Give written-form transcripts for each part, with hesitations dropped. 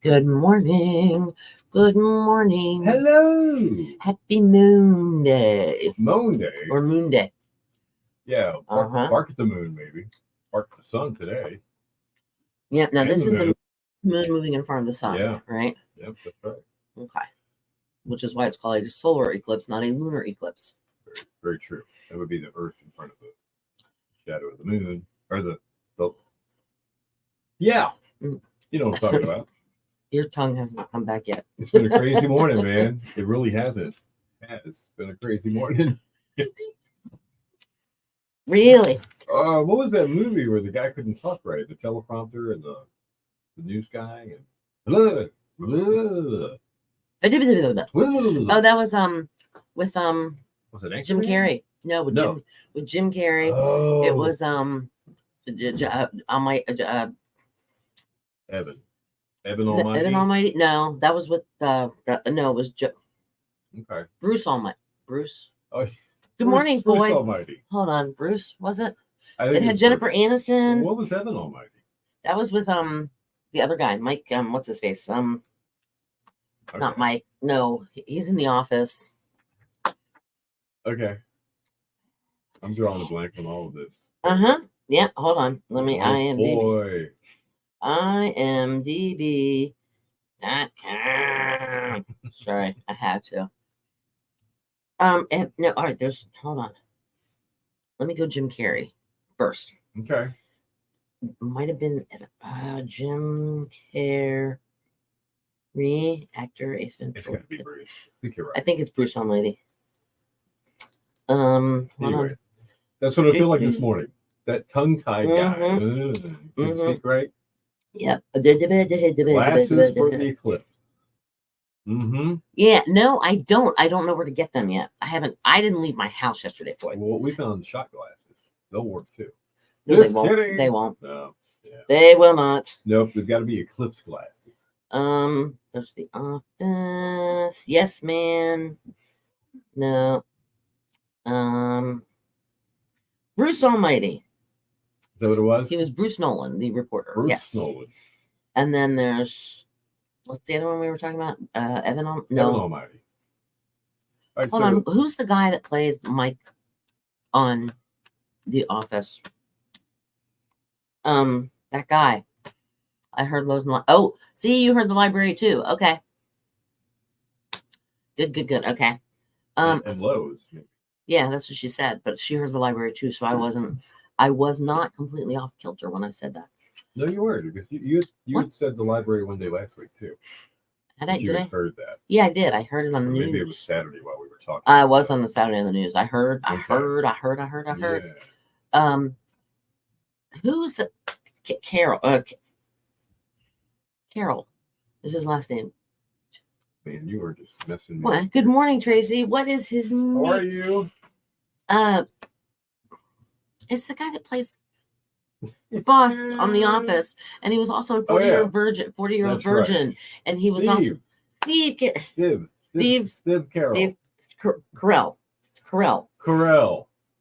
Good morning. Good morning. Hello. Happy Moon Day. Moon Day. Or Moon Day. Yeah. Uh-huh. Bark at the moon, maybe. Bark at the sun today. Yep. Now, And this the is the moon. moon moving in front of the sun, Yeah. right? Yep, that's right. Okay. Which is why it's called a solar eclipse, not a lunar eclipse. Very, very true. That would be the Earth in front of the shadow of the moon. Or the yeah. Mm. You know what I'm talking about. Your tongue hasn't come back yet. It's been a crazy morning, man. It really hasn't. It's been a crazy morning. Really? What was that movie where the guy couldn't talk right? The teleprompter and the news guy and Oh, that was with was it Jim Anchorman? Carrey. No, with Jim Carrey. Oh, It was on my Evan Almighty. Evan Almighty. No, that was with no, it was Okay. Bruce Almighty. Bruce. Oh, Good morning, Bruce Floyd. Almighty. Hold on, Bruce. Was it? I think It had Jennifer Aniston. What was Evan Almighty? That was with the other guy, Mike. What's his face? Okay. Not Mike. No, he's in The Office. Okay. I'm drawing a blank on all of this. Yeah. Hold on. Let me. IMDb. Boy. IMDb.com. Sorry, I had to. No. All right. Hold on. Let me go Jim Carrey first. Okay. Might have been Jim Carrey, actor, Ace Ventura. It's gotta be Bruce. I think you're right. I think it's Bruce Almighty. Anyway, that's what I feel like this morning. That tongue-tied guy. Can speak right. Yep. Glasses for the eclipse. Yeah. No, I don't. I don't know where to get them yet. I didn't leave my house yesterday, Floyd. Well, we found shot glasses. They'll work too. No, they won't. Kidding. They won't. No. Yeah. They will not. Nope. They've got to be eclipse glasses. There's The Office. Yes, man. No. Bruce Almighty. Is that what it was? He was Bruce Nolan, the reporter. Bruce Nolan. And then there's what's the other one we were talking about? Evan Almighty. Evan Almighty. Right, Hold on. Who's the guy that plays Mike on The Office? That guy. I heard Lowe's. Oh, see, you heard the library too. Okay. Good. Okay. And Lowe's. Yeah, that's what she said, but she heard the library too, so I was not completely off kilter when I said that. No, you were, because you had said the library one day last week too. Did I heard that? Yeah, I did. I heard it on the news. Maybe it was Saturday while we were talking. I was on the Saturday on the news. I heard. Yeah. Who's the Carol? Carol is his last name. Man, you were just messing me. What? Good morning, Tracy. What is his name? How are you? It's the guy that plays boss on The Office, and he was also a 40-year-old virgin. 40-year-old virgin, right. And he was also Steve Carell. Steve Carell.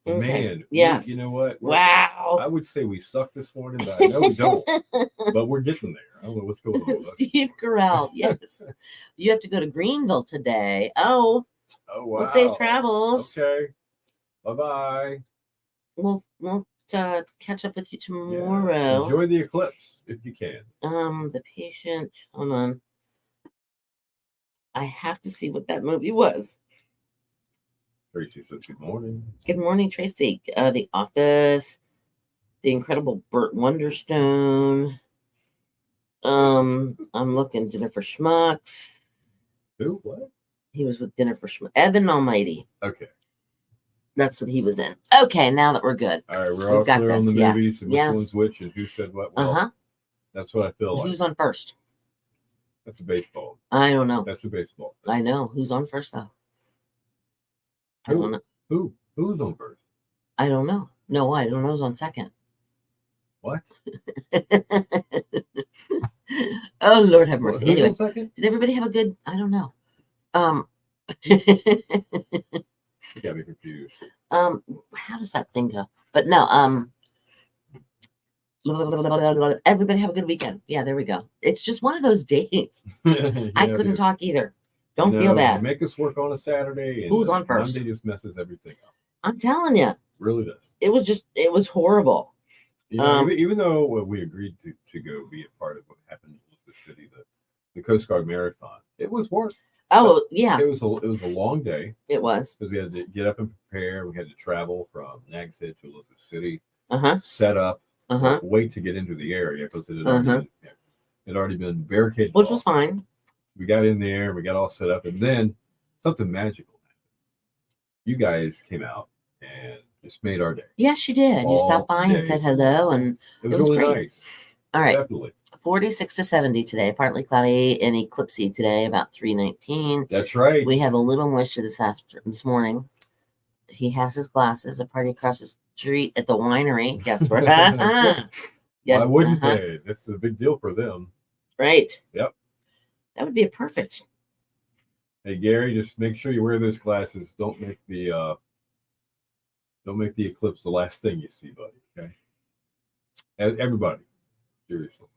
Okay. Man, yes. You know what? Wow. I would say we suck this morning, but I know we don't. But we're getting there. I don't know what's going on. Steve Carell. Yes. You have to go to Greenville today. Oh. Wow. Well, safe travels. Okay. Bye-bye. We'll catch up with you tomorrow. Yeah. Enjoy the eclipse if you can. The patient. Hold on. I have to see what that movie was. Tracy says good morning. Good morning, Tracy. The Office, The Incredible Burt Wonderstone. I'm looking. Dinner for Schmucks. Who? What? He was with Dinner for Schmucks. Evan Almighty. Okay. That's what he was in. Okay, now that we're good. All right, we're all clear on the movies and which one's which and who said what. Well, that's what I feel like. Who's on first? That's a baseball. I don't know. That's a baseball. I know. Who's on first, though? I don't know. Who's on first? I don't know. No, I don't know who's on second. What? Oh, Lord have mercy. Who's anyway, on second? Did everybody have a good? I don't know. You got me confused. How does that thing go? But no, Everybody have a good weekend. Yeah, there we go. It's just one of those days. I couldn't talk either. Don't feel bad. Make us work on a Saturday, and Who's on first? Monday just messes everything up. I'm telling you. Really does. It was horrible. Even though we agreed to go be a part of what happened in Elizabeth City, the Coast Guard Marathon, it was work. Oh, yeah. It was a long day. It was. Because we had to get up and prepare. We had to travel from Nags Head to Elizabeth City, Uh-huh. set up, wait to get into the area because it had already been barricaded. Which was fine. We got in there, we got all set up, and then something magical happened. You guys came out and just made our day. Yes, you did. You stopped by and said hello, and it was really great. Nice. All right. Definitely. 46 to 70 today, partly cloudy and eclipsey today, about 3:19. That's right. We have a little moisture this morning. He has his glasses. A party across the street at the winery. Guess where? Yes, why wouldn't they? This is a big deal for them. Right. Yep. That would be a perfect. Hey Gary, just make sure you wear those glasses. Don't make the eclipse the last thing you see, buddy. Okay. Everybody, seriously.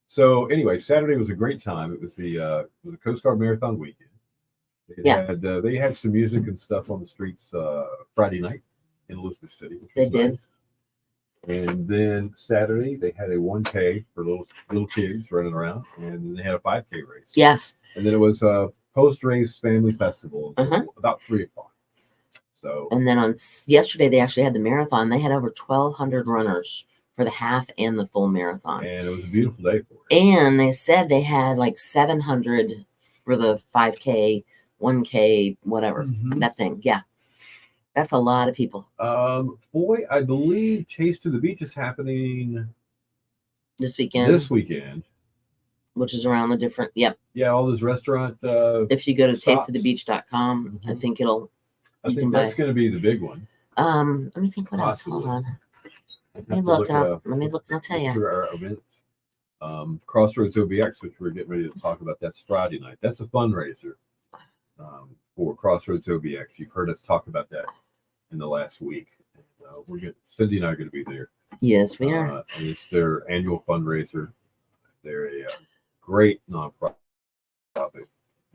So anyway, Saturday was a great time. It was a Coast Guard Marathon weekend. They had some music and stuff on the streets Friday night in Elizabeth City. Which was nice. And then Saturday they had a 1K for little kids running around, and then they had a 5K race. Yes. And then it was a post-race family festival until about 3:00. So. And then on yesterday they actually had the marathon. They had over 1,200 runners for the half and the full marathon. And it was a beautiful day for it. And they said they had like 700 for the 5K, 1K, whatever, that thing. Yeah. That's a lot of people. Boy, I believe Taste of the Beach is happening this weekend. Which is around the different, yep. Yeah, all those restaurant if you go to tasteofthebeach.com, I think I think that's going to be the big one. Let me think what else. Hold on. Let me look up. Let me look. I'll tell you. Through our events, Crossroads OBX, which we're getting ready to talk about, that's Friday night. That's a fundraiser for Crossroads OBX. You've heard us talk about that in the last week. Cindy and I are going to be there. Yes, we are. And it's their annual fundraiser. They're a great nonprofit, and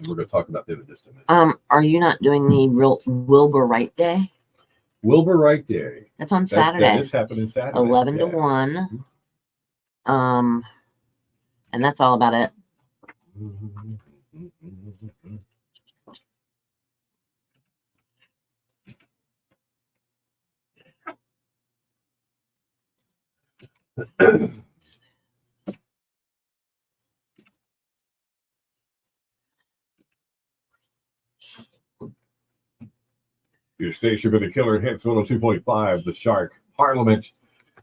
we're going to talk about them in just a minute. Are you not doing the Wilbur Wright Day? Wilbur Wright Day. That's on Saturday. That is happening Saturday. 11 to 1. And that's all about it. Your station for the Killer Hits 102.5, The Shark, Parliament,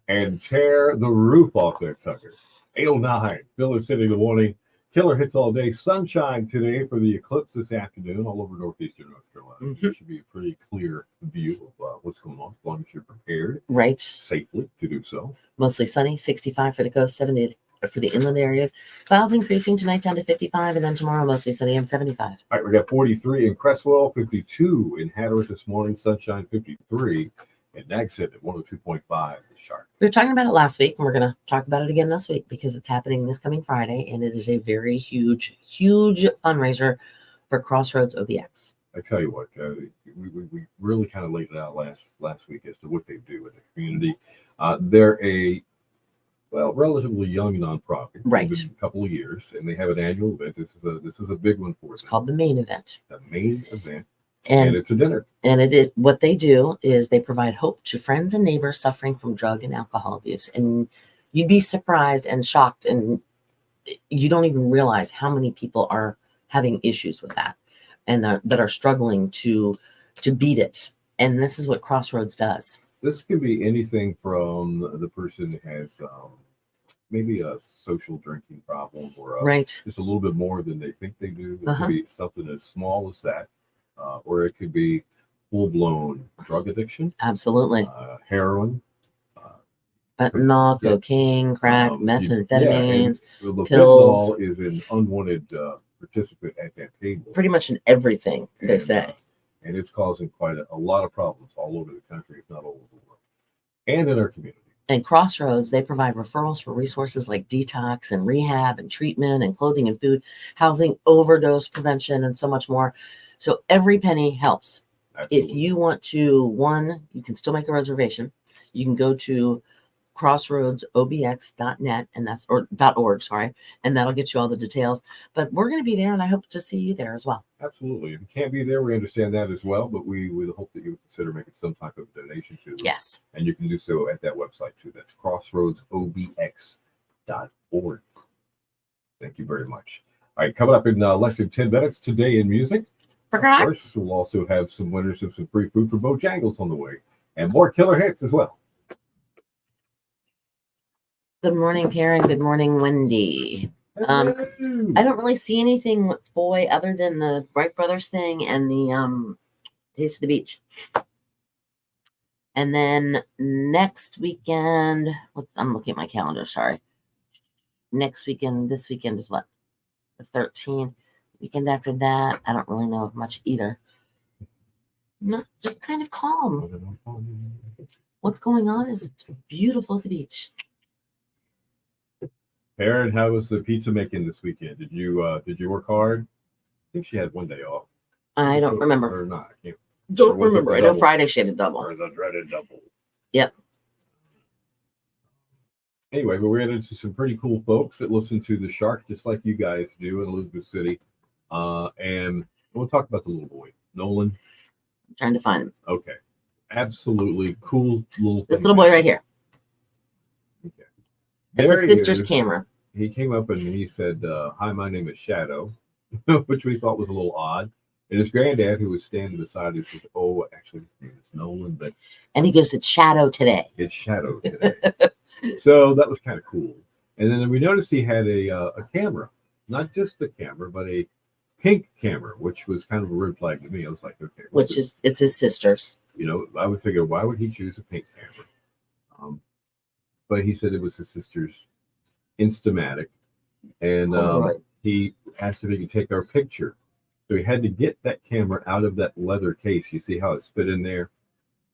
and tear the roof off that sucker. 809, Village City in the morning. Killer Hits all day. Sunshine today for the eclipse this afternoon all over northeastern North Carolina. There should be a pretty clear view of what's going on, as long as you're prepared safely to do so. Mostly sunny, 65 for the coast, 70 for the inland areas. Clouds increasing tonight down to 55, and then tomorrow mostly sunny and 75. All right, we got 43 in Cresswell, 52 in Hatteras this morning, sunshine 53, and Nags Head at 102.5 the Shark. We were talking about it last week, and we're going to talk about it again this week because it's happening this coming Friday, and it is a very huge fundraiser for Crossroads OBX. I tell you what, we really kind of laid it out last week as to what they do in the community. They're a relatively young nonprofit, right? A couple of years, and they have an annual event. This is a big one for them. It's called the main event. The main event, and it's a dinner. And it is what they do is they provide hope to friends and neighbors suffering from drug and alcohol abuse. And you'd be surprised and shocked, and you don't even realize how many people are having issues with that, and that are struggling to beat it. And this is what Crossroads does. This could be anything from the person that has maybe a social drinking problem or just a little bit more than they think they do. It could be something as small as that, or it could be full-blown drug addiction. Absolutely. Heroin. Fentanyl, cocaine, crack, methamphetamines, the pills. Fentanyl is an unwanted participant at that table. Pretty much in everything, they say. And it's causing quite a lot of problems all over the country, if not all over the world, and in our community. And Crossroads, they provide referrals for resources like detox and rehab and treatment and clothing and food, housing, overdose prevention, and so much more. So every penny helps. Absolutely. If you want to, you can still make a reservation. You can go to crossroadsobx.net and that's or .org, sorry, and that'll get you all the details. But we're going to be there, and I hope to see you there as well. Absolutely. If you can't be there, we understand that as well, but we would hope that you would consider making some type of donation to it. Yes. And you can do so at that website too. That's crossroadsobx.org. Thank you very much. All right, coming up in less than 10 minutes, Today in Music. Of course, we'll also have some winners of some free food for Bojangles on the way, and more killer hits as well. Good morning, Karen. Good morning, Wendy. I don't really see anything with Foy other than the Bright Brothers thing and the Taste of the Beach. And then next weekend, I'm looking at my calendar, sorry. Next weekend, this weekend is what? The 13th. Weekend after that, I don't really know of much either. No, just kind of calm. What's going on is it's beautiful at the beach. Erin, how was the pizza making this weekend? Did you work hard? I think she had one day off. I don't remember. Or not. I can't. Don't remember. I know Friday she had a double. Or the dreaded double. Yep. Anyway, but we ran into some pretty cool folks that listen to The Shark, just like you guys do in Elizabeth City. And we'll talk about the little boy, Nolan. I'm trying to find him. Okay. Absolutely cool little This little boy right here. Okay. It's a sister's camera. He came up and he said, hi, my name is Shadow, which we thought was a little odd. And his granddad, who was standing beside him, said, oh, actually, his name is Nolan. And he goes, it's Shadow today. It's Shadow today. So that was kind of cool. And then we noticed he had a camera, not just the camera, but a pink camera, which was kind of a red flag to me. I was like, okay. It's his sister's. You know, I would figure, why would he choose a pink camera? But he said it was his sister's Instamatic. And he asked if he could take our picture. So he had to get that camera out of that leather case. You see how it's fit in there?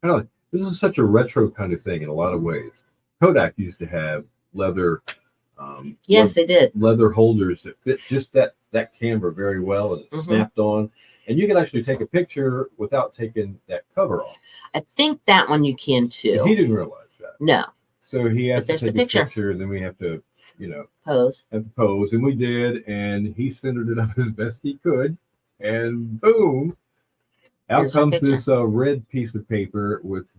Kind of like, this is such a retro kind of thing in a lot of ways. Kodak used to have leather. Yes, they did. Leather holders that fit just that camera very well, and it's snapped on. And you can actually take a picture without taking that cover off. I think that one you can too. And he didn't realize that. No. So he has to take the picture, and then we have to, pose. And we did, and he centered it up as best he could, and boom, out comes this red piece of paper with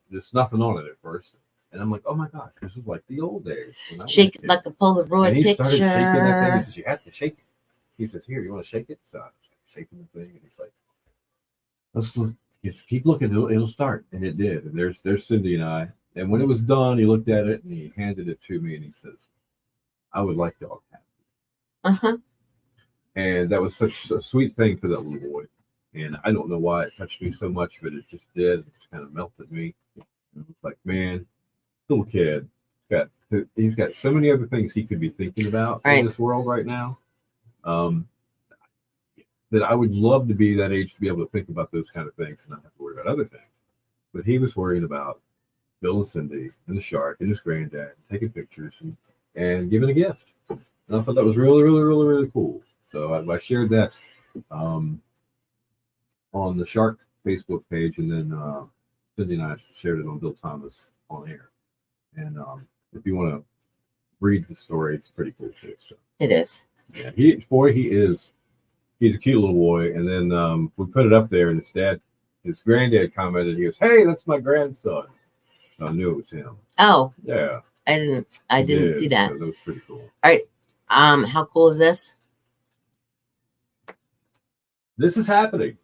there's nothing on it at first. And I'm like, oh my gosh, this is like the old days. Shake it like a Polaroid and he picture. Started shaking that thing. He says, you have to shake it. He says, here, you want to shake it? So I'm shaking the thing, and he's like, let's look. Just keep looking. It'll start. And it did. And there's Cindy and I. And when it was done, he looked at it and he handed it to me and he says, I would like y'all to have it. And that was such a sweet thing for that little boy. And I don't know why it touched me so much, but it just did. It just kind of melted me. And it's like, man, little kid, he's got so many other things he could be thinking about in this world right now. That I would love to be that age to be able to think about those kind of things and not have to worry about other things. But he was worried about Bill and Cindy and the shark and his granddad, taking pictures and giving a gift. And I thought that was really, really, really, really cool. So I shared that on the Shark Facebook page, and then Cindy and I shared it on Bill Thomas on air. And if you want to read the story, it's pretty cool too. So it is. Yeah, he's a cute little boy. And then we put it up there, and his granddad commented, he goes, hey, that's my grandson. So I knew it was him. Oh. Yeah. I didn't see that. So that was pretty cool. All right. How cool is this? This is happening.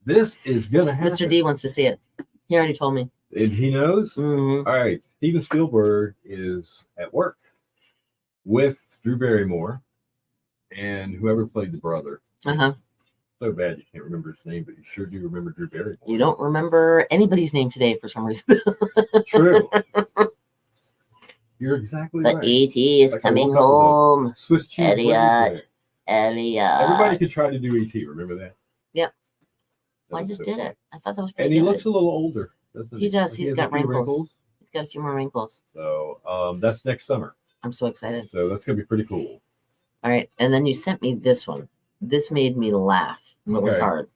This is going to happen. Mr. D wants to see it. He already told me. And he knows? Mm-hmm. All right. Steven Spielberg is at work with Drew Barrymore and whoever played the brother. So bad you can't remember his name, but you sure do remember Drew Barrymore. You don't remember anybody's name today for some reason. True. You're exactly right. But E.T. is coming home. Swiss cheese. Elliot. Everybody could try to do E.T. Remember that? Yep. Well, I just did it. I thought that was pretty good. And he good. looks a little older, doesn't he? He does. He's got wrinkles. He's got a few more wrinkles. So that's next summer. I'm so excited. So that's gonna be pretty cool. All right, and then you sent me this one. This made me laugh really Okay. hard.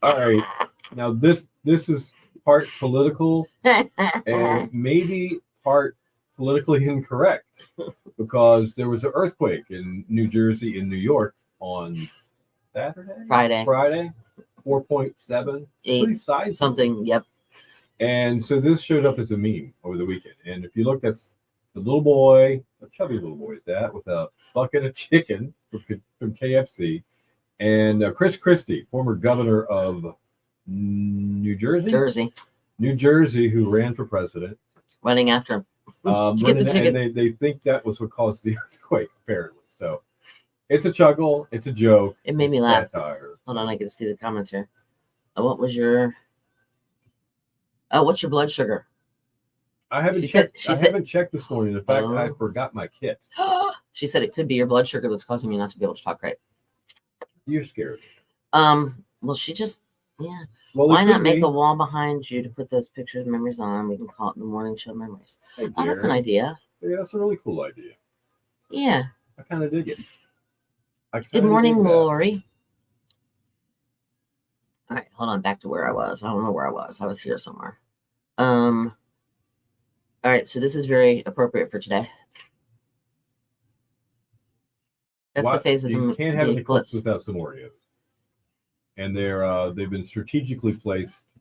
All right. Now this is part political and maybe part politically incorrect because there was an earthquake in New Jersey and New York on Friday, 4.7, pretty sizable. Something. Yep. And so this showed up as a meme over the weekend. And if you look, that's the little boy, a chubby little boy at that, with a bucket of chicken from KFC, and Chris Christie, former governor of New Jersey, who ran for president, running after him. And they think that was what caused the earthquake, apparently. So it's a chuckle, it's a joke. It made me laugh. Satire. Hold on, I get to see the comments here. What's your blood sugar? I haven't checked. I haven't checked this morning. In fact, I forgot my kit. She said it could be your blood sugar that's causing me not to be able to talk right. You're scared. Well, she just, yeah. Well, why not make a wall behind you to put those pictures and memories on? We can call it the morning show memories. Hey, oh, that's an idea. Yeah, that's a really cool idea. Yeah. I kind of dig it. Good morning, Lori. All right, hold on. Back to where I was. I don't know where I was. I was here somewhere. All right, so this is very appropriate for today. That's the phase of you can't have the an eclipse without some Oreos. And they've been strategically placed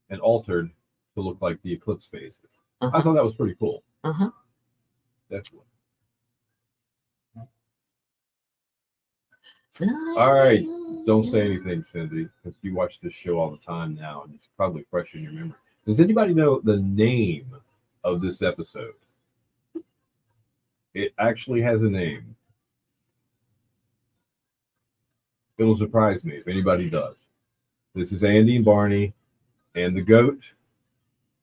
and altered to look like the eclipse phases. I thought that was pretty cool. Definitely. All right. Don't say anything, Cindy, because you watch this show all the time now, and it's probably fresh in your memory. Does anybody know the name of this episode? It actually has a name. It'll surprise me if anybody does. This is Andy and Barney, and the goat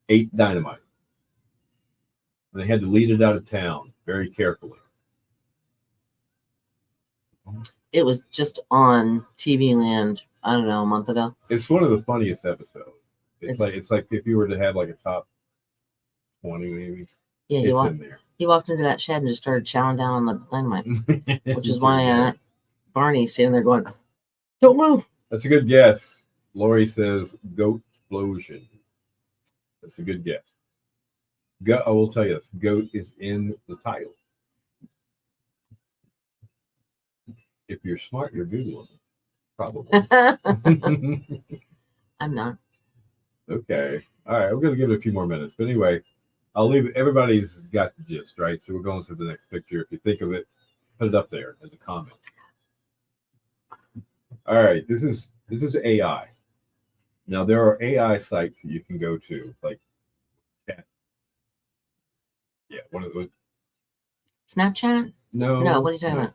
ate dynamite. And they had to lead it out of town very carefully. It was just on TV Land, I don't know, a month ago. It's one of the funniest episodes. It's like if you were to have like a top 20, maybe. Yeah, he walked into that shed and just started chowing down on the dynamite, which is why Barney's standing there going, "Don't move." That's a good guess. Lori says goat explosion. That's a good guess. I will tell you this. Goat is in the title. If you're smart, you're Googling it. Probably. I'm not. Okay. All right. We're going to give it a few more minutes. But anyway, I'll leave it. Everybody's got the gist, right? So we're going to the next picture. If you think of it, put it up there as a comment. All right. This is AI. Now, there are AI sites that you can go to, like chat. Yeah. One of those. Snapchat? No. No. What are you talking about?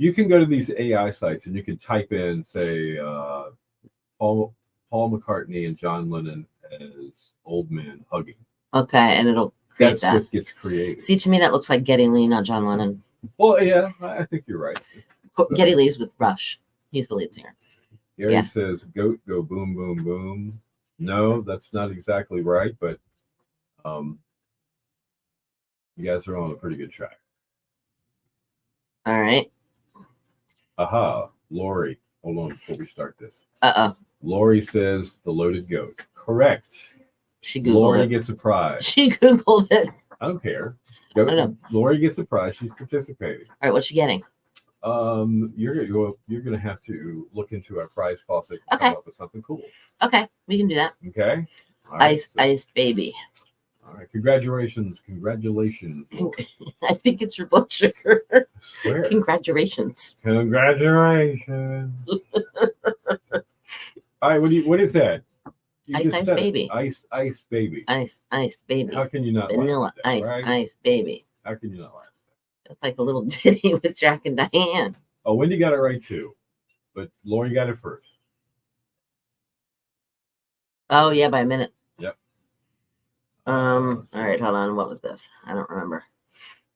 You can go to these AI sites and you can type in, say, Paul McCartney and John Lennon as old men hugging. Okay, and it'll create That's that. what gets created. See, to me, that looks like Geddy Lee, not John Lennon. Well, yeah, I think you're right. So, Geddy Lee's with Rush. He's the lead singer. Gary says, goat, go boom, boom, boom. No, that's not exactly right, but you guys are on a pretty good track. All right. Aha, Lori. Hold on before we start this. Lori says the loaded goat. Correct. She Googled Lori it. Gets a prize. She Googled it. I don't care. I don't know. Lori gets a prize. She's participating. All right, what's she getting? You're gonna have to look into our prize faucet and come up with something cool. Okay, we can do that. Okay. All right, ice baby. All right. Congratulations, Lori. I think it's your blood sugar. I swear. Congratulations. Congratulations. All right. What is that? Ice baby. Ice baby. Ice baby. How can you not vanilla like that, ice right? ice baby? How can you not like that? It's like a little ditty with Jack and Diane. Oh, Wendy got it right too, but Lori got it first. Oh yeah, by a minute. Yep. All right, hold on. What was this? I don't remember.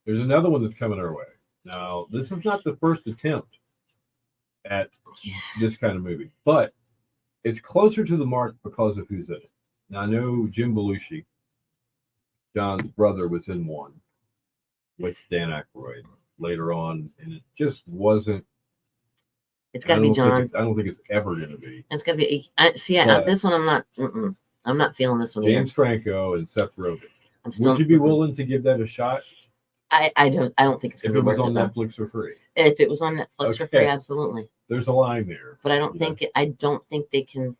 There's another one that's coming our way. Now, this is not the first attempt at this kind of movie, but it's closer to the mark because of who's in it. Now I know Jim Belushi, John's brother, was in one with Dan Aykroyd later on, and it just wasn't. It's got to be John. I don't think it's ever going to be. It's got to be. This one I'm not. I'm not feeling this one. James either. Franco and Seth Rogen. Would you be willing to give that a shot? I don't think it's going to be worth it. If it was on Netflix for free. If it was on Netflix for free, absolutely. There's a line there. But I don't think they can.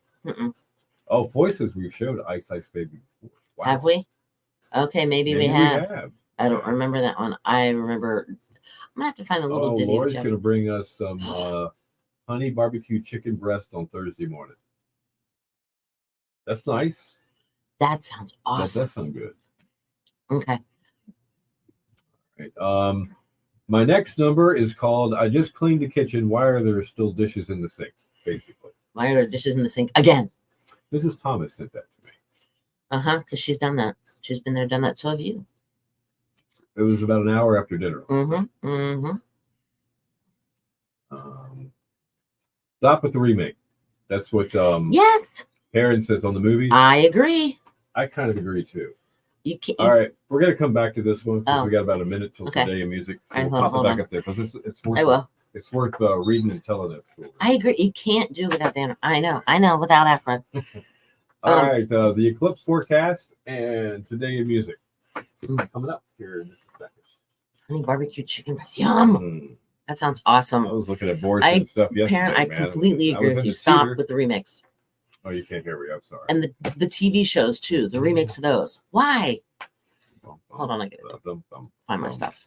Oh, Voices, we've showed Ice Ice Baby before. Wow. Have we? Okay, maybe we have. I don't remember that one. I remember. I'm gonna have to find the little ditty. Lori's gonna bring us some honey barbecue chicken breast on Thursday morning. That's nice. That sounds awesome. That does sound good. Okay. All right. My next number is called "I Just Cleaned the Kitchen. Why are there still dishes in the sink?" Basically. Why are there dishes in the sink again? Mrs. Thomas sent that to me. Because she's done that. She's been there, done that. So have you. It was about an hour after dinner. Stop with the remake. That's what yes. Aaron says on the movie. I agree. I kind of agree too. You can't. All right, we're gonna come back to this one because we got about a minute till Today in Music. So right, we'll pop it back up there because it's worth. It's worth reading and telling it. I agree. You can't do it without Dan. I know. Without Akron. All right, the eclipse forecast and Today in Music. Coming up here in just a second. Honey barbecue chicken breast. Yum. That sounds awesome. I was looking at boards and stuff yesterday. I completely agree with you. Stop with the remix. Oh, you can't hear me. I'm sorry. And the TV shows too. The remakes of those. Why? Hold on, I get it. Find my stuff.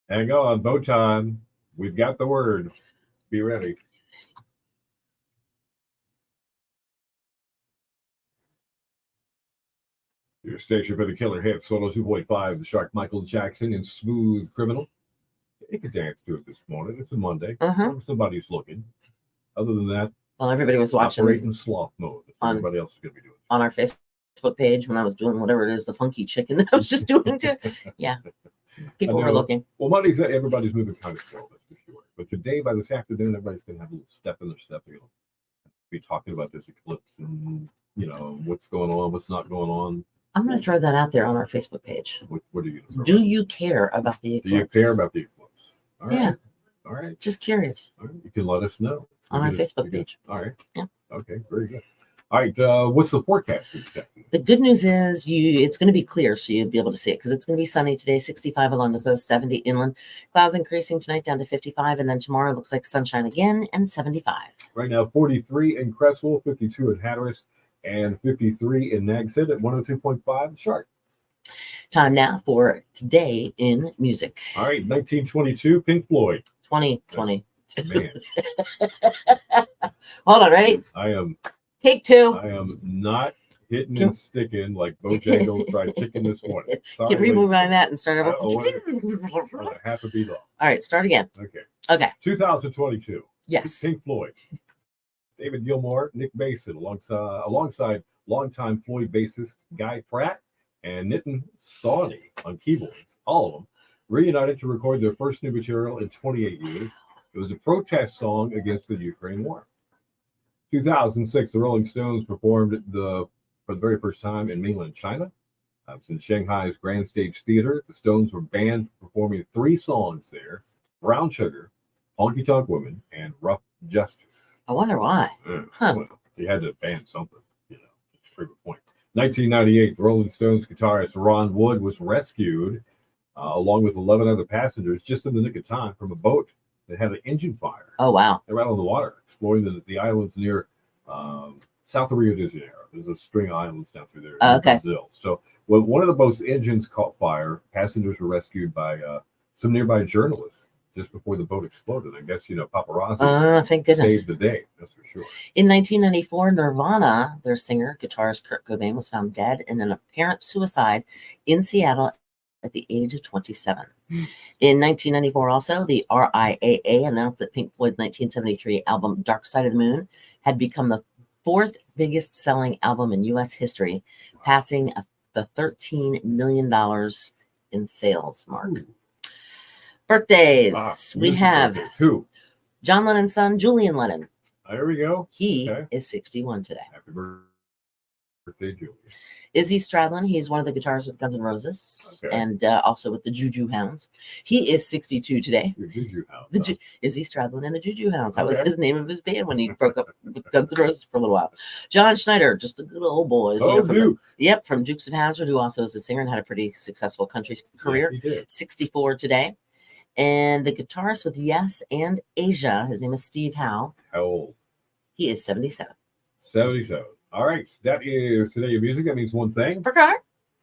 Hang on, bow time. We've got the word. Be ready. Your station for the killer hits, 102.5, the Shark Michael Jackson and Smooth Criminal. You could dance to it this morning. It's a Monday. Somebody's looking. Other than that, well, everybody was watching. Operating sloth mode. That's what everybody else is going to be doing. On our Facebook page when I was doing whatever it is, the funky chicken that I was just doing too. Yeah. People were looking. Well, Monday's everybody's moving kind of slow, that's for sure. But today, by this afternoon, everybody's going to have a little step in their step. They're going to be talking about this eclipse and, what's going on, what's not going on. I'm going to throw that out there on our Facebook page. What are you going to throw? Do you care about the eclipse? Do you care about the eclipse? All right. Yeah. All right. Just curious. All right. You can let us know. On our Facebook page. All right. Yeah. Okay. Very good. All right. What's the forecast for today? The good news is it's going to be clear, so you'll be able to see it because it's going to be sunny today, 65 along the coast, 70 inland. Clouds increasing tonight down to 55, and then tomorrow looks like sunshine again and 75. Right now, 43 in Crestwell, 52 in Hatteras, and 53 in Nags Head at 102.5 The Shark. Time now for Today in Music. All right, 1922, Pink Floyd. 2020. Man. Hold on, ready? Take two. I am not hitting and sticking like Bojangles fried chicken this morning. Sorry, can we move on that and start over? Half a beat off. All right, start again. Okay. 2022. Yes. Pink Floyd. David Gilmour, Nick Mason, alongside longtime Floyd bassist Guy Pratt and Nitin Sawhney on keyboards. All of them reunited to record their first new material in 28 years. It was a protest song against the Ukraine war. 2006, the Rolling Stones performed for the very first time in mainland China. It's in Shanghai's Grand Stage Theater. The Stones were banned from performing 3 songs there: Brown Sugar, Honky Tonk Woman, and Rough Justice. I wonder why. Well, they had to ban something, to prove a point. 1998, the Rolling Stones guitarist Ron Wood was rescued along with 11 other passengers just in the nick of time from a boat that had an engine fire. Oh, wow. They were out on the water exploring the islands near south of Rio de Janeiro. There's a string of islands down through there in Brazil. So when one of the boat's engines caught fire, passengers were rescued by some nearby journalists just before the boat exploded. I guess, paparazzi thank goodness. saved the day. That's for sure. In 1994, Nirvana, their singer, guitarist Kurt Cobain, was found dead in an apparent suicide in Seattle at the age of 27. In 1994 also, the RIAA announced that Pink Floyd's 1973 album Dark Side of the Moon had become the 4th biggest selling album in U.S. history, passing the $13 million in sales mark. Birthdays. We have who? John Lennon's son, Julian Lennon. There we go. He Okay. is 61 today. Happy birthday, Julian. Izzy Stradlin, he's one of the guitarists with Guns N' Roses, Okay. and also with the Juju Hounds. He is 62 today. Your Juju House. Izzy Stradlin and the Juju Hounds. That Okay. was his name of his band when he broke up with Guns N' Roses for a little while. John Schneider, just the good old boys. Oh, Duke. From Dukes of Hazzard, who also is a singer and had a pretty successful country career. Yeah, he did. 64 today. And the guitarist with Yes and Asia, his name is Steve Howe. How old? He is 77. 77. All right. That is Today Your Music. That means one thing. Okay.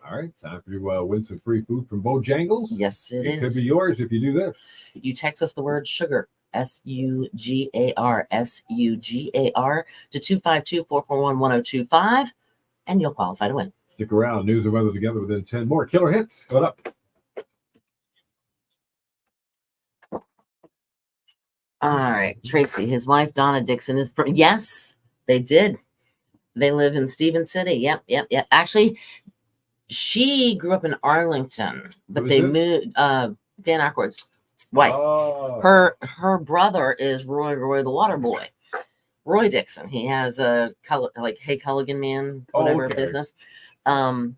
All right. Time for you to win some free food from Bojangles. Yes, it It is. could be yours if you do this. You text us the word sugar, SUGAR, SUGAR, to 252-441-1025, and you'll qualify to win. Stick around. News and weather together within 10 more killer hits. Coming up. All right. Tracy, his wife, Donna Dixon, is yes, they did. They live in Stephen City. Yep. Actually, she grew up in Arlington, but they moved. Dan Aykroyd's wife. Oh. Her brother is Roy the Water Boy. Roy Dixon. He has a Hey Culligan Man, whatever business. But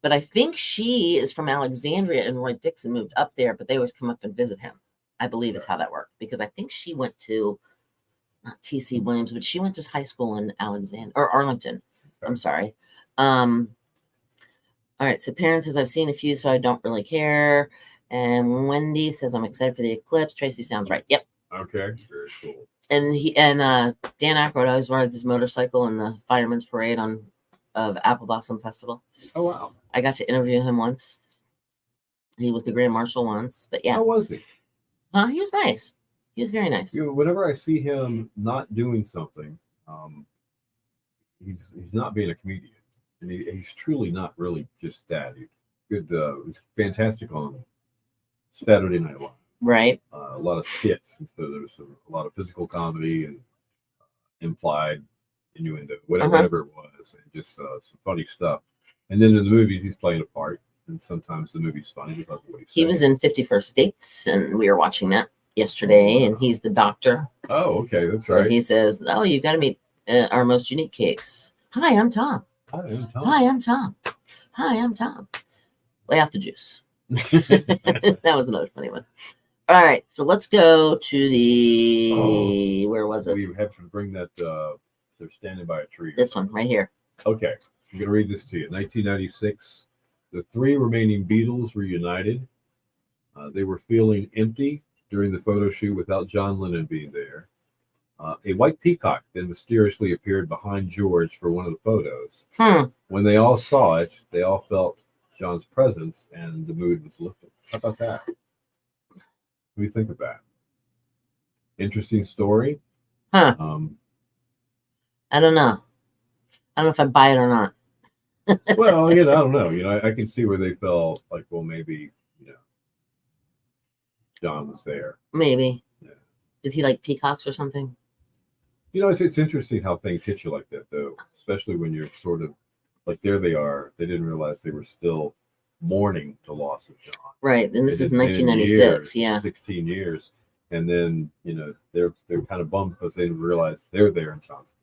I think she is from Alexandria, and Roy Dixon moved up there, but they always come up and visit him. I believe is how that worked, because I think she went to not T.C. Williams, but she went to high school in Arlington. I'm sorry. All right. So Perrin says, I've seen a few, so I don't really care. And Wendy says, I'm excited for the eclipse. Tracy sounds right. Yep. Okay. Very cool. And Dan Aykroyd always rode this motorcycle in the Fireman's Parade of Apple Blossom Festival. Oh, wow. I got to interview him once. He was the Grand Marshal once, but yeah. How was he? He was nice. He was very nice. Whenever I see him not doing something, he's not being a comedian, and he's truly not really just that. He's fantastic on Saturday Night Live. Right. A lot of skits, and so there's a lot of physical comedy and implied innuendo, whatever it was, and just some funny stuff. And then in the movies, he's playing a part, and sometimes the movie's funny. He was in 51st Dates, and we were watching that yesterday, and he's the doctor. Oh, okay, that's right. And he says, "Oh, you've got to meet our most unique case. Hi, I'm Tom. Hi, I'm Tom. Hi, I'm Tom. Hi, I'm Tom. Lay off the juice." That was another funny one. All right, so let's go to the where was it? We have to bring that. They're standing by a tree. This one right here. Okay, I'm gonna read this to you. 1996, the three remaining Beatles reunited. They were feeling empty during the photo shoot without John Lennon being there. A white peacock then mysteriously appeared behind George for one of the photos. When they all saw it, they all felt John's presence, and the mood was lifted. How about that? What do you think of that? Interesting story. I don't know. I don't know if I buy it or not. Well, I don't know. I can see where they felt like, well, maybe, John was there. Maybe. Yeah. Did he like peacocks or something? It's interesting how things hit you like that, though, especially when you're sort of like, there they are. They didn't realize they were still mourning the loss of John. Right. And this is 1996. Yeah. 16 years. And then, they're kind of bummed because they didn't realize they're there in John's.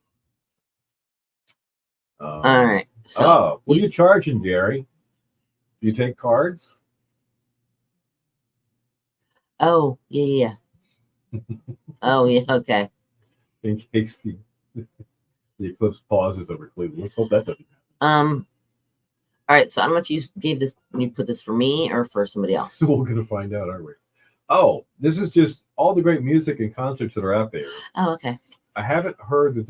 All right. So, what are you charging, Gary? Do you take cards? Oh, yeah. Oh, yeah. Okay. In case the eclipse pauses over Cleveland. Let's hope that doesn't All happen. right. So I don't know if you put this for me or for somebody else. We're going to find out, aren't we? Oh, this is just all the great music and concerts that are out there. Oh, okay. I haven't heard that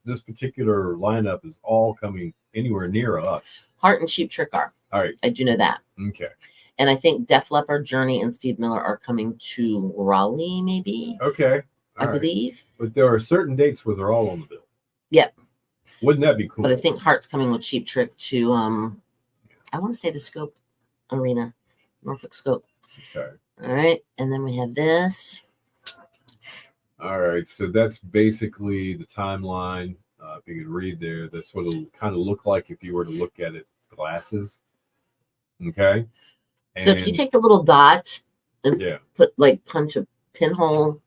this particular lineup is all coming anywhere near us. Heart and Cheap Trick are. All right. I do know that. Okay. And I think Def Leppard, Journey, and Steve Miller are coming to Raleigh, maybe. Okay. I believe. But there are certain dates where they're all on the bill. Yep. Wouldn't that be cool? But I think Heart's coming with Cheap Trick to, I want to say the Scope Arena, Norfolk Scope. Okay. All right. And then we have this. All right. So that's basically the timeline. If you can read there, that's what it'll kind of look like if you were to look at it with glasses. Okay. So if you take the little dot and punch a pinhole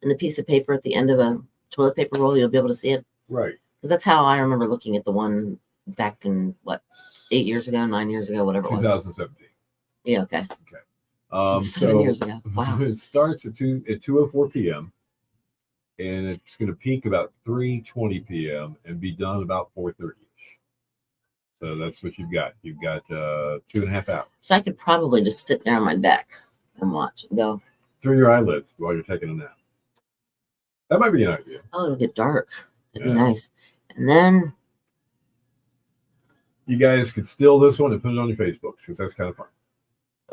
and the piece of paper at the end of a toilet paper roll, you'll be able to see it. Right. Because that's how I remember looking at the one back in, 8 years ago, 9 years ago, whatever it was. 2017. Yeah, okay. 7 So years ago. Wow. it starts at 2:04 p.m. and it's going to peak about 3:20 p.m. and be done about 4:30ish. So that's what you've got. You've got 2.5 hours. So I could probably just sit there on my deck and watch and go. Through your eyelids while you're taking a nap. That might be an idea. Oh, it'll get dark. It'd be nice. And then you guys could steal this one and put it on your Facebook because that's kind of fun.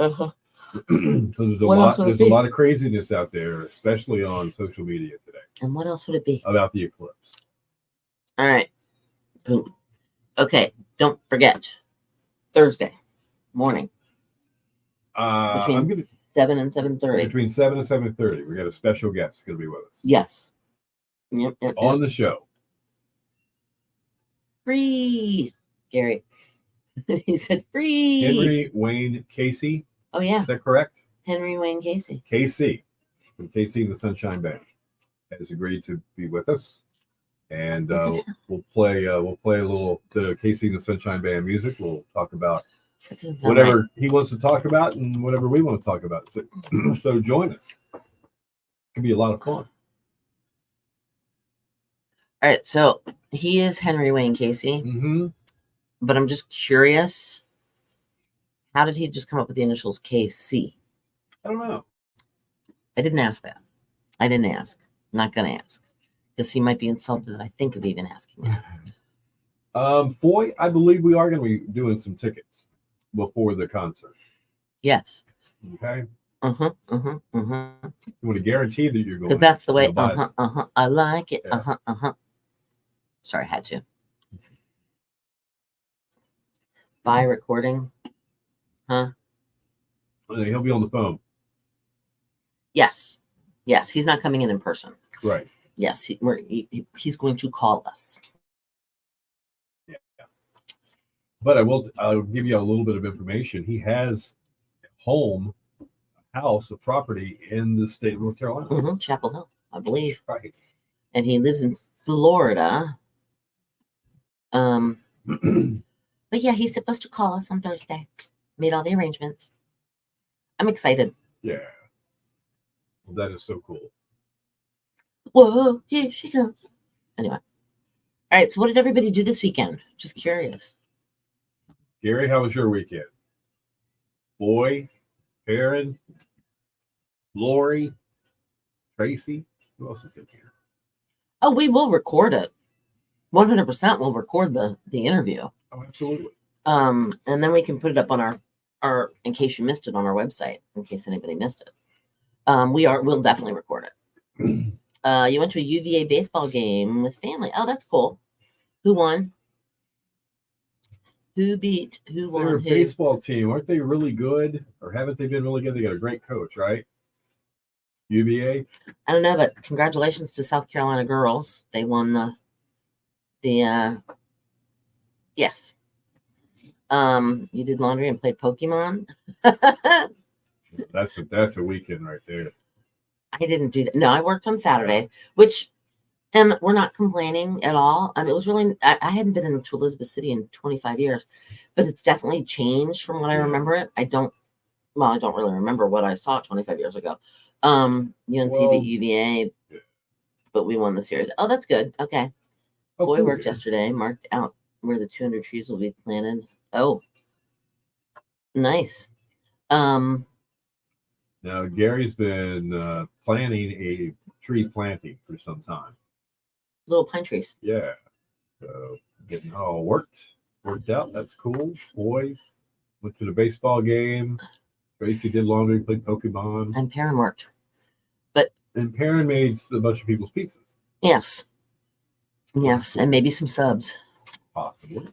uh-huh. Because there's a lot of craziness out there, especially on social media today. And what else would it be? About the eclipse. All right. Boom. Okay. Don't forget. Thursday morning. Between 7 and 7:30. Between 7 and 7:30. We got a special guest going to be with us. Yes. Yep. On the show. Free. Gary. He said free. Henry Wayne Casey. Oh, yeah. Is that correct? Henry Wayne Casey. Casey from Casey and the Sunshine Band has agreed to be with us. And we'll play a little bit of Casey and the Sunshine Band music. We'll talk about whatever he wants to talk about and whatever we want to talk about. So join us. It can be a lot of fun. All right. So he is Henry Wayne Casey. Mm-hmm. But I'm just curious. How did he just come up with the initials KC? I don't know. I didn't ask that. I didn't ask. I'm not going to ask. Because he might be insulted that I think of even asking that. Boy, I believe we are going to be doing some tickets before the concert. Yes. Okay. You want to guarantee that you're going. Because that's the way. I like it. Yeah. Sorry, I had to. By recording. Huh? He'll be on the phone. Yes. Yes. He's not coming in person. Right. Yes. He's going to call us. Yeah. But I'll give you a little bit of information. He has a house, a property in the state of North Carolina. Chapel Hill, I believe. That's right. And he lives in Florida. But yeah, he's supposed to call us on Thursday. Made all the arrangements. I'm excited. Yeah. Well, that is so cool. Whoa, here she comes. Anyway. All right, so what did everybody do this weekend? Just curious. Gary, how was your weekend? Boy, Aaron, Lori, Tracy. Who else is in here? Oh, we will record it. 100% we'll record the interview. Oh, absolutely. And then we can put it up on our in case you missed it on our website, in case anybody missed it. We'll definitely record it. You went to a UVA baseball game with family. Oh, that's cool. Who won? Who won? They're a baseball team. Aren't they really good? Or haven't they been really good? They got a great coach, right? UVA? I don't know, but congratulations to South Carolina girls. They won the yes. You did laundry and played Pokemon. That's a weekend right there. I didn't do that. No, I worked on Saturday, and we're not complaining at all. I mean, it was really, I hadn't been into Elizabeth City in 25 years, but it's definitely changed from what I remember it. I don't really remember what I saw 25 years ago. UNC beat UVA, but we won the series. Oh, that's good. Okay. Boy worked yesterday, marked out where the 200 trees will be planted. Oh, nice. Now Gary's been planning a tree planting for some time. Little pine trees. Yeah. So getting all worked out. That's cool. Boy went to the baseball game. Tracy did laundry, played Pokemon. And Perrin worked. And Perrin made a bunch of people's pizzas. Yes. Yes, and maybe some subs. Possibly.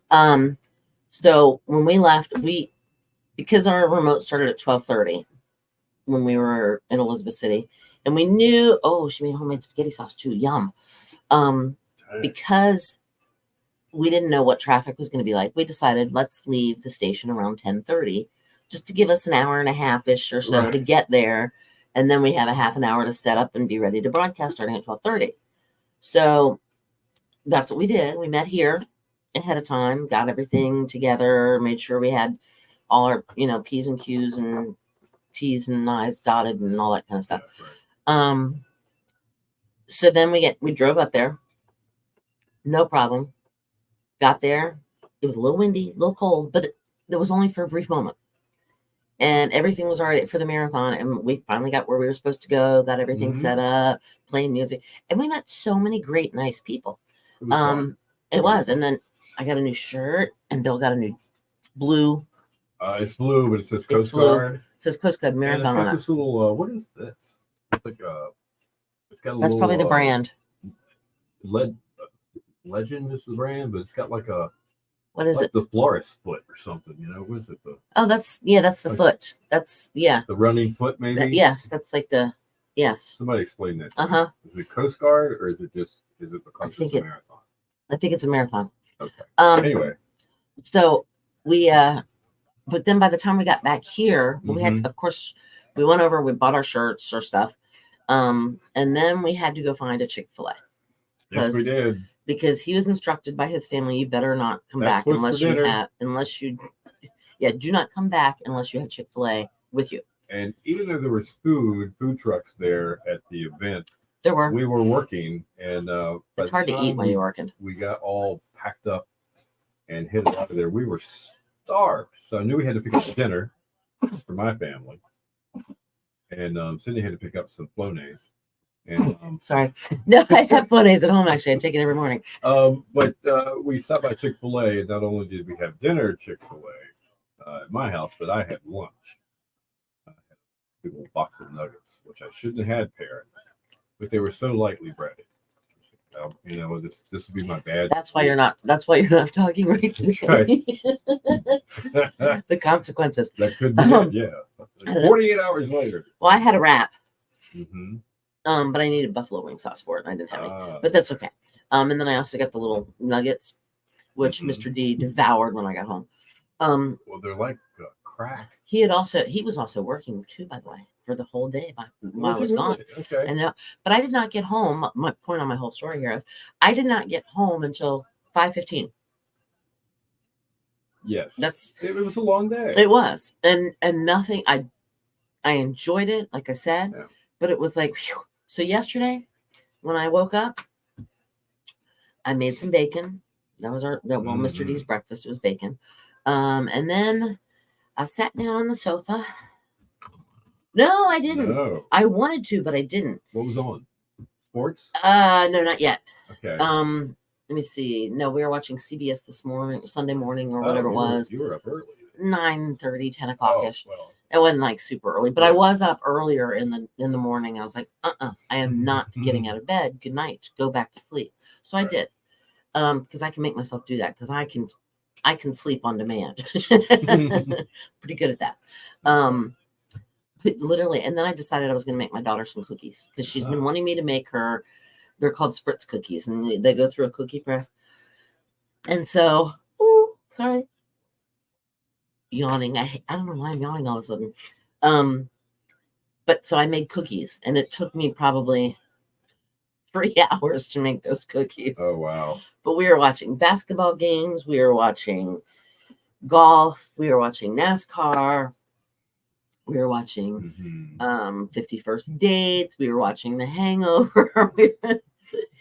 So when we left, because our remote started at 12:30 when we were in Elizabeth City, and we knew, she made homemade spaghetti sauce too. Yum. Because we didn't know what traffic was going to be like, we decided let's leave the station around 10:30 just to give us an hour and a half-ish or so to get there And then we have a half an hour to set up and be ready to broadcast starting at 12:30. So that's what we did. We met here ahead of time, got everything together, made sure we had all our, P's and Q's and T's and I's dotted and all that kind of stuff. Yeah, right. So then we drove up there. No problem. Got there. It was a little windy, a little cold, but it was only for a brief moment. And everything was all right for the marathon. And we finally got where we were supposed to go, got everything set up, playing music. And we met so many great, nice people. It was. And then I got a new shirt and Bill got a new blue. It's blue, but it says Coast Guard. It says Coast Guard Marathon and it's got on it. This little, what is this? It's like it's got a That's little. probably the brand. Legend is the brand, but it's got like a. What is it? The florist foot or something, what is it? That's the foot. That's the running foot, maybe. Yes, that's like the yes. Somebody explain that. Is it Coast Guard or is it because it's a marathon? I think it's a marathon. Okay. Anyway. So we but then by the time we got back here, we had, of course, we went over, we bought our shirts or stuff, and then we had to go find a Chick-fil-A. Yes, we did. Because he was instructed by his family, you better not come back unless you do not come back unless you have Chick-fil-A with you. And even though there was food trucks there at the event, we were working, and it's hard to eat while you're working. We got all packed up and headed out of there. We were starved, so I knew we had to pick up dinner for my family, and Cindy had to pick up some Flonase. And sorry, no, I have Flonase at home. Actually, I take it every morning. But we stopped by Chick-fil-A, and not only did we have dinner at Chick-fil-A at my house, but I had lunch. I had a big old box of nuggets, which I shouldn't have had, Parrot, but they were so lightly breaded. This would be my bad. That's why you're not talking right today. Right. The consequences. That could be it, yeah. 48 hours later. Well, I had a wrap. Mm-hmm. But I needed buffalo wing sauce for it. And I didn't have any, but that's okay. And then I also got the little nuggets, which Mr. D devoured when I got home. Well, they're like crack. He was also working too, by the way, for the whole day while I was gone. Okay. And but I did not get home. My point on my whole story here is I did not get home until 5:15. Yes, it was a long day. It was, and nothing. I enjoyed it, like I said, but it was like, whew. So yesterday, when I woke up, I made some bacon. That was Mr. D's breakfast. It was bacon, and then I sat down on the sofa. No, I didn't. No. I wanted to, but I didn't. What was on? Sports? No, not yet. Okay. Let me see. No, we were watching CBS this morning, Sunday morning, or whatever it was. You were up early. 9:30, 10 o'clock-ish. Oh, well. It wasn't like super early, but I was up earlier in the morning. I was like, I am not getting out of bed. Good night. Go back to sleep. So I did. Because I can make myself do that, because I can sleep on demand. Pretty good at that. Literally, and then I decided I was going to make my daughter some cookies, because she's been wanting me to make her. They're called Spritz cookies, and they go through a cookie press. And so, sorry, yawning. I don't know why I'm yawning all of a sudden. But so I made cookies, and it took me probably 3 hours to make those cookies. Oh wow! But we were watching basketball games. We were watching golf. We were watching NASCAR. We were watching 51st Dates. We were watching The Hangover.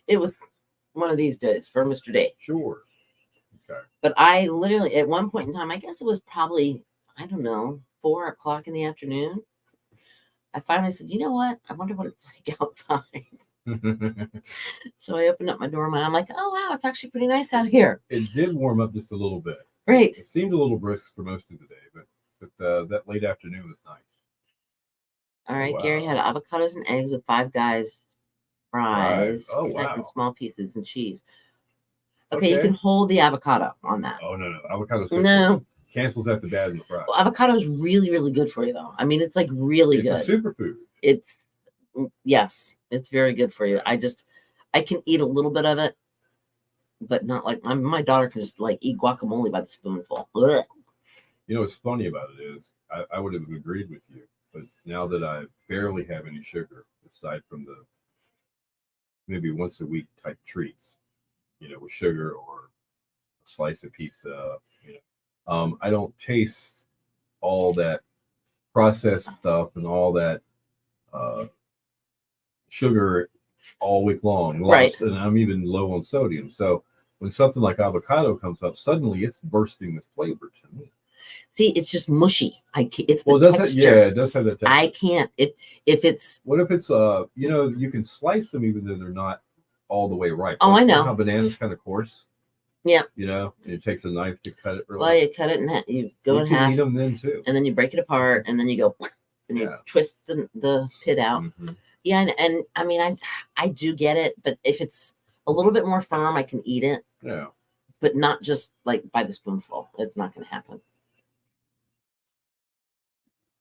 It was one of these days for Mr. D. Sure. Okay. But I literally, at one point in time, I guess it was probably, I don't know, 4 o'clock in the afternoon. I finally said, you know what? I wonder what it's like outside. So I opened up my door and I'm like, oh, wow, it's actually pretty nice out here. It did warm up just a little bit. Great. It seemed a little brisk for most of the day, but that late afternoon was nice. All right, wow. Gary had avocados and eggs with Five Guys fries. Oh, wow. In small pieces and cheese. Okay, you can hold the avocado on that. Oh, no. Avocado's good. No. Cancels out the bad in the fries. Well, avocado is really, really good for you, though. I mean, it's like really good. It's a superfood. Yes, it's very good for you. I can eat a little bit of it, but not like my daughter can just like eat guacamole by the spoonful. Ugh. You know what's funny about it is I would have agreed with you, But now that I barely have any sugar, aside from the maybe once a week type treats, with sugar or a slice of pizza, I don't taste all that processed stuff and all that sugar all week long. Right. And I'm even low on sodium. So when something like avocado comes up, suddenly it's bursting with flavor to me. See, it's just mushy. It's Well, the texture. it does have that texture. I can't. If it's. What if it's you can slice them even though they're not all the way ripe. Oh, I know. How bananas kind of coarse. Yeah. And it takes a knife to cut it. Well, you cut it in half. You go in half. You can eat them then too. And then you break it apart, and then you go, and you twist the pit out. Mm-hmm. Yeah, and I mean, I do get it, but if it's a little bit more firm, I can eat it. Yeah. But not just like by the spoonful. It's not going to happen.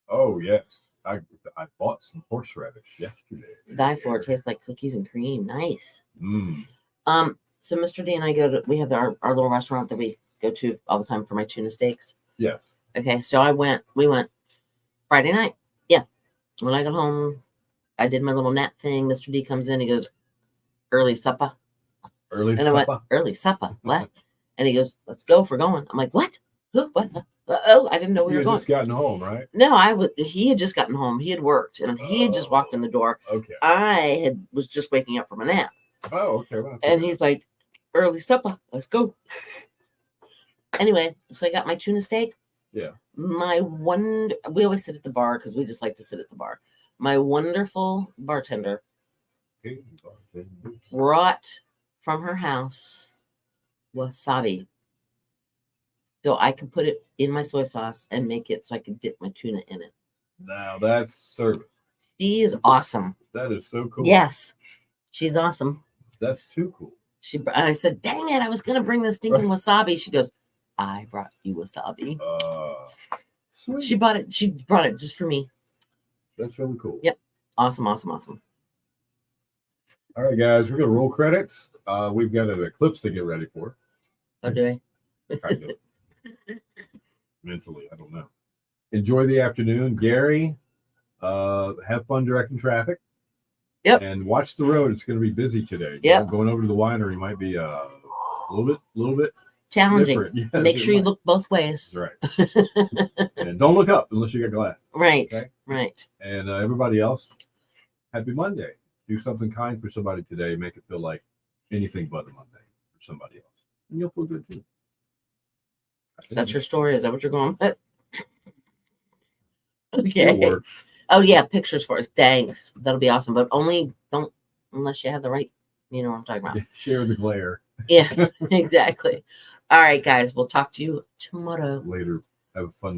Oh yes, I bought some horseradish yesterday. Die for it. Tastes like cookies and cream. Nice. Mm. So Mr. D and I we have our little restaurant that we go to all the time for my tuna steaks. Yes. Okay, so we went Friday night. Yeah. When I got home, I did my little nap thing. Mr. D comes in, he goes, early supper. Early supper? I went, early supper. What? And he goes, let's go if we're going. I'm like, what? What? Oh, I didn't know we were going. You had just gotten home, right? No, he had just gotten home. He had worked, and he had just walked in the door. Okay. I was just waking up from a nap. Oh, okay. Well, and he's like, early supper. Let's go. Anyway, so I got my tuna steak. Yeah. We always sit at the bar because we just like to sit at the bar. My wonderful bartender brought from her house wasabi. So I could put it in my soy sauce and make it so I could dip my tuna in it. Now that's service. She is awesome. That is so cool. Yes, she's awesome. That's too cool. I said, dang it, I was going to bring the stinking wasabi. She goes, I brought you wasabi. Sweet. She brought it just for me. That's really cool. Yep. Awesome. All right, guys, we're going to roll credits. We've got an eclipse to get ready for. Oh, do I? Kind of. Mentally, I don't know. Enjoy the afternoon. Gary, have fun directing traffic. Yep. And watch the road. It's going to be busy today. Yep. Going over to the winery might be a little bit challenging. Yes, make sure you look both ways. That's right. And don't look up unless you got glasses. Right. Okay? Right. And everybody else, happy Monday. Do something kind for somebody today. Make it feel like anything but a Monday for somebody else. And you'll feel good too. That's your story. Is that what you're going with? Okay. Work. Oh yeah, pictures for us. Thanks. That'll be awesome. But only don't unless you have the right, you know what I'm talking about. Share the glare. Yeah, exactly. All right, guys. We'll talk to you tomorrow. Later. Have a fun